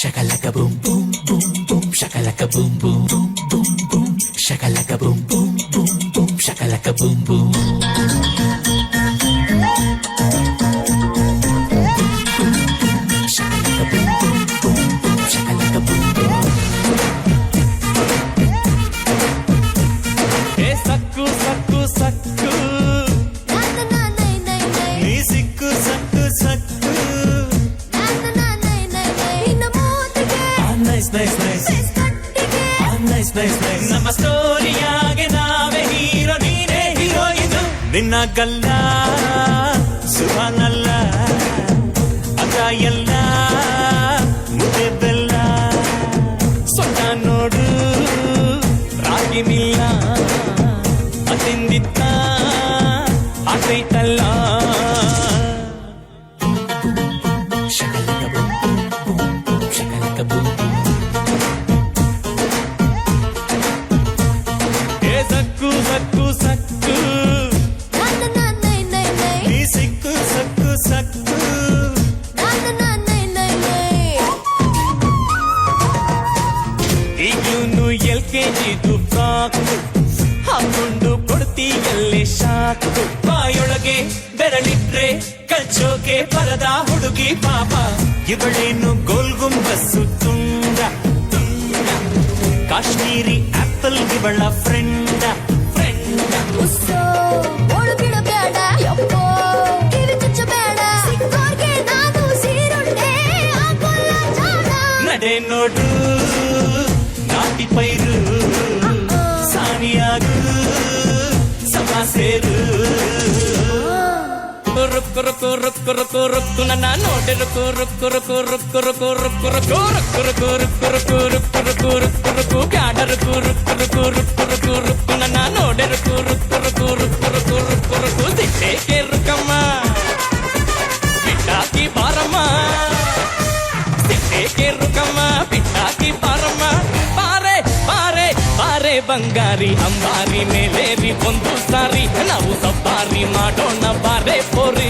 shakalaka boom boom boom boom shakalaka boom boom boom boom boom shakalaka boom boom boom boom shakalaka boom boom shakalaka boom boom boom boom shakalaka boom boom hey sakku sakku sakku nee sikku sakku sakku nice nice nice nice nice nice ನಮ್ಮ ಸ್ಟೋರಿಯಾಗೆ ನಾವೇ hero ನೀನೇ heroine ನಿನ್ನ ಗಲ್ಲ ಸುಹಾನಲ್ಲ ಅದ ಎಲ್ಲ ಮುದ್ದೆ ಬೆಲ್ಲ ಸೊಟ್ಟ ನೋಡು ರಾಗಿ ಮಿಲ್ಲ ಅತಿಂದಿತ್ತ ಆತೈತಲ್ಲ shakalaka boom boom boom boom shakalaka boom boom Sakku Sakku Sakku ನೀ ಸಿಕ್ಕು ಸಕ್ಕು ಸಕ್ಕು ಈಗಲೂ LKG ಫ್ರಾಕು ಹಾಕೊಂಡು ಕೊಡ್ತೀಯಲ್ಲೇ ಶಾಕು ಬಾಯೊಳಗೆ ಬೆರಳಿಟ್ರೆ ಕಚ್ಚೋಕೆ ಬರದ ಹುಡುಗಿ ಪಾಪ ಇವಳೇನು ಗೋಲ್ ಗುಂಬಸ್ಸು ತುಂಡ ತುಂಡ ಕಾಶ್ಮೀರಿ ಆಪಲ್ ಇವಳ ಫ್ರೆಂಡ ಫ್ರೆಂಡ ಬಿಡಬೇಡ ಯಪ್ಪೋ ಕಿವಿ ಚುಚ್ಚಬೇಡ ಸಿಕ್ಕೋರ್ಗೆ ನಾನು ಸೀರುಂಡೆ ಹಾಕೋಲ್ಲ ಜಾಣ ನಡೆ ನೋಡು ನಾಟಿ ಪೈರು ಸಾನಿಯಾಗು ಸಭಾ ಸೇರು ರುಕ್ಕು ರುಕ್ಕು ರುಕ್ಕು ರುಕ್ಕು ರುಕ್ಕು ನನ್ನ ನೋಡೆ ರುಕ್ಕು ರುಕ್ಕು ರುಕ್ಕು ರುಕ್ಕು ರುಕ್ಕು ರುಕ್ಕು ರುಕ್ಕು ರುಕ್ಕು ರುಕ್ಕು ರುಕ್ಕು ರುಕ್ಕು ರುಕ್ಕು ರುಕ್ಕು ರುಕ್ಕು ಬ್ಯಾಡ ರುಕ್ಕು ರುಕ್ಕು ರುಕ್ಕು ರುಕ್ಕು ರುಕ್ಕು ರುಕ್ಕು ನನ್ನ ನೋಡೆ ರುಕ್ಕು ರುಕ್ಕು ರುಕ್ಕು ರುಕ್ಕು ರುಕ್ಕು ರುಕ್ಕು ರುಕ್ಕು ಸಿಟ್ಟೇಕೆ ರುಕ್ಕಮ್ಮ ಬಿಟ್ಟಾಕಿ ಬಾರಮ್ಮ ಸಿಟ್ಟೇಕೆ ರುಕ್ಕಮ್ಮ ಬಿಟ್ಟಾಕಿ ಬಾರಮ್ಮ ಬಾರೆ ಬಾರೆ ಬಾರೆ ಬಂಗಾರಿ ಅಂಬಾರಿ ಮೇಲೇರಿ ಒಂದು ಸಾರಿ ನಾವು ಸಬ್ಬಾರಿ ಮಾಡೋಣ ಬಾರೆ ಪೋರಿ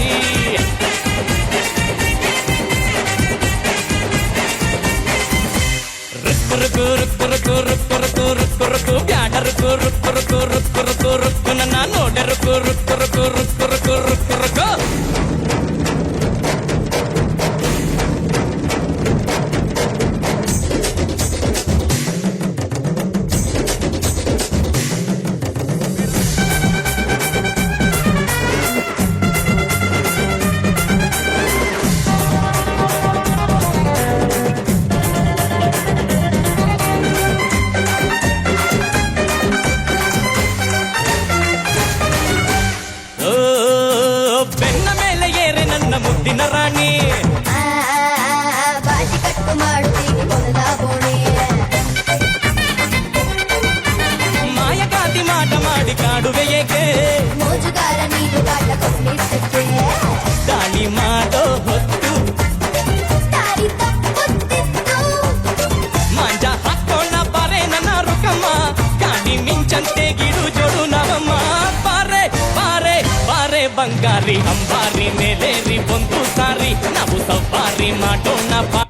ರುಕ್ಕು ರುಕ್ಕು ರುಕ್ಕು ರುಕ್ಕು ರುಕ್ಕು ರುಕ್ಕು ರುಕ್ಕು ರುಕ್ಕು ಬ್ಯಾಡ ರುಕ್ಕು ರುಕ್ಕು ರುಕ್ಕು ರುಕ್ಕು ರುಕ್ಕು ರುಕ್ಕು ನನ್ನ ನೋಡೆ ರುಕ್ಕು ರುಕ್ಕು ರುಕ್ಕು ರುಕ್ಕು ರುಕ್ಕು ರುಕ್ಕು ರುಕ್ಕು ಬೆನ್ನ ಮೇಲೆ ಏರೆ ನನ್ನ ಮುದ್ದಿನ ರಾಣಿ ಬಾಜಿ ಕಟ್ಟು ಮಾಡುತ್ತೀನಿ ಮೊದಲ ಬೋಣಿ ಮಾಯಗಾತಿ ಮಾಟ ಮಾಡಿ ಕಾಡುವೆ ಏಕೆ ಮೋಜುಗಾರ ನೀನು ಕಾಟ ಕೊಟ್ಟಿದ್ದಕ್ಕೆ ದಾಳಿ ಮಾಡೋ ಹೊತ್ತು ದಾರಿ ತಪ್ಪುತ್ತಿತ್ತು ಮಾಂಜ ಹಾಕೋಣ ಬಾರೆ ನನ್ನ ರುಕಮ್ಮ ಗಾಡಿ ಮಿಂಚಂತೆ ಗಿಡು ಜೋಡು ನವಮ್ಮ ಬಾರೆ ಬಾರೆ ಬಾರೆ ಬಂಗಾರಿ ಅಂಬಾರಿ ಮೇಲೇರಿ ಒಂದು ಸಾರಿ ನಾವು ಸವಾರಿ ಮಾಡೋಣ ಬಾ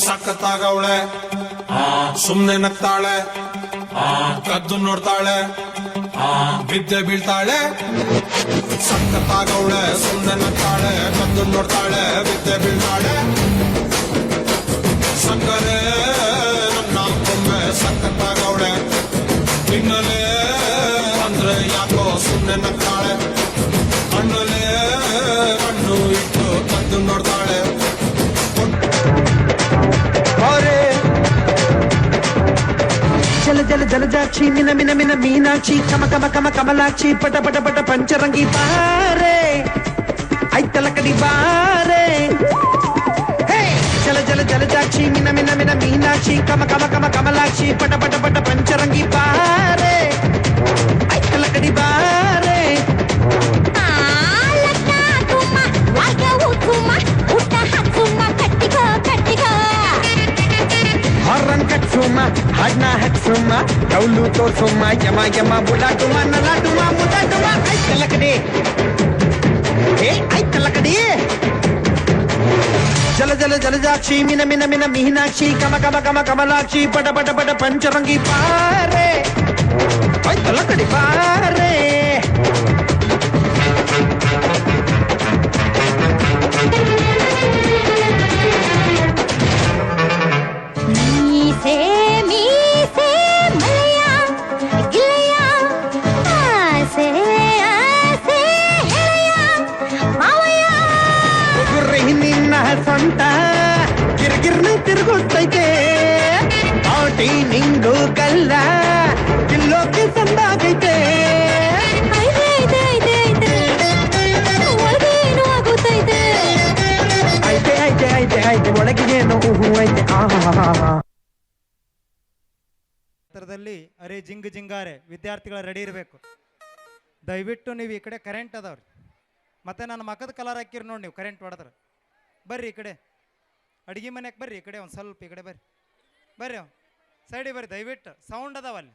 ಸಖತ್ತಾಗವಳೆ ಸುಮ್ನೆ ನಗ್ತಾಳೆ ಕದ್ದು ನೋಡ್ತಾಳೆ ಬಿದ್ದೆ ಬೀಳ್ತಾಳೆ ಸಖತ್ತಾಗವಳೆ ಸುಮ್ನೆ ನಗ್ತಾಳೆ ಕದ್ದು ನೋಡ್ತಾಳೆ ಬಿದ್ದೆ ಬೀಳ್ತಾಳೆ ಸಂಗರೇ ನನ್ನ ಒಮ್ಮೆ ಸಖತ್ತಾಗವಳೆ ಹಿನ್ನಲೆ ಅಂದ್ರೆ ಯಾಕೋ ಸುಮ್ನೆ ನಗ್ತಾಳೆ ಕಣ್ಣಲೆ ಕಣ್ಣು ಇಟ್ಟು ಕದ್ದು ನೋಡ್ತಾಳೆ ಜಲ ಜಲ ಜಲಜಾಕ್ಷಿ ಮಿನ ಮಿನ ಮಿನ ಮೀನಾಕ್ಷಿ ಕಮ ಕಮ ಕಮ ಕಮಲಾಕ್ಷಿ ಪಟ ಪಟ ಪಟ ಪಂಚರಂಗಿ ಬಾರೆ ಐತಲ ಕಡಿ ಬಾರೆ ಹೇ ಜಲ ಜಲ ಜಲಜಾಕ್ಷಿ ಜಾಕ್ಷಿ ಮಿನ ಮಿನ ಮಿನ ಮೀನಾಕ್ಷಿ ಕಮ ಕಮ ಕಮ ಕಮಲಾಕ್ಷಿ ಪಟ ಪಟ ಪಟ ಪಂಚರಂಗಿ ಬಾರೆ ಐತಲ ಕಡಿ ಬಾರೆ ಹಾರನ್ ಕಟ್ಸುಮ್ಮ ಹಾಡ್ನ ಹಟ್ಸುಮ್ಮ ಕೌಲು ತೋರ್ಸುಮ್ಮ ಯಮ ಯಮ ಬುಡಾಟುಮ ನಲಾಟುಮ ಮುಡಾಟುಮ ಐತಲ ಕಡಿ ಏ ಐತಲ ಕಡಿ ಜಲ ಜಲ ಜಲಜಾಕ್ಷಿ ಮಿನ ಮಿನ ಮಿನ ಮೀನಾಕ್ಷಿ ಕಮ ಕಮ ಕಮ ಕಮಲಾಕ್ಷಿ ಪಟ ಪಟ ಪಟ ಪಂಚರಂಗಿ ಬಾರೆ ಐತಲ ಕಡಿ ಬಾರೆ ಮೀಸೆ ಮೀಸೆ ಮಳೆಯ ಗಿಳೆಯ ಆಸೆ ಆಸೆ ಹೆಳೆಯ ಮಾವಯ್ಯ ಗುರ್ರಿ ನಿನ್ನ ಸೊಂಟ ಗಿರ್ಗಿರ್ನ ತಿರುಗುತ್ತೈತೆ ಪಾಟಿ ನಿಂಗು ಕಲ್ಲ ಕಿಲ್ಲೋಕೆ ಸಂದಾಗೈತೆ ಒಳಗೇನು ಆಗುತ್ತೈತೆ ಐತೆ ಐತೆ ಐತೆ ಐತೆ ಒಳಗಿಗೇನು ಹೂ ಐತೆ ಆಹಾ ದಲ್ಲಿ ಅರೆ ಜಿಂಗ್ ಜಿಂಗಾರೆ ವಿದ್ಯಾರ್ಥಿಗಳ ರೆಡಿ ಇರಬೇಕು. ದಯವಿಟ್ಟು ನೀವು ಈ ಕಡೆ ಕರೆಂಟ್ ಅದಾವ್ರಿ, ಮತ್ತೆ ನನ್ನ ಮಕದ ಕಲರ್ ಹಾಕಿರಿ ನೋಡಿ. ನೀವು ಕರೆಂಟ್ ಹೊಡೆದ್ರೆ ಬರ್ರಿ ಈ ಕಡೆ, ಅಡುಗೆ ಮನೆಗೆ ಬರ್ರಿ ಈ ಕಡೆ, ಒಂದು ಸ್ವಲ್ಪ ಈ ಕಡೆ ಬರ್ರಿ ಬರ್ರಿ ಸೈಡಿಗೆ ಬರ್ರಿ. ದಯವಿಟ್ಟು ಸೌಂಡ್ ಅದಾವಲ್ಲಿ.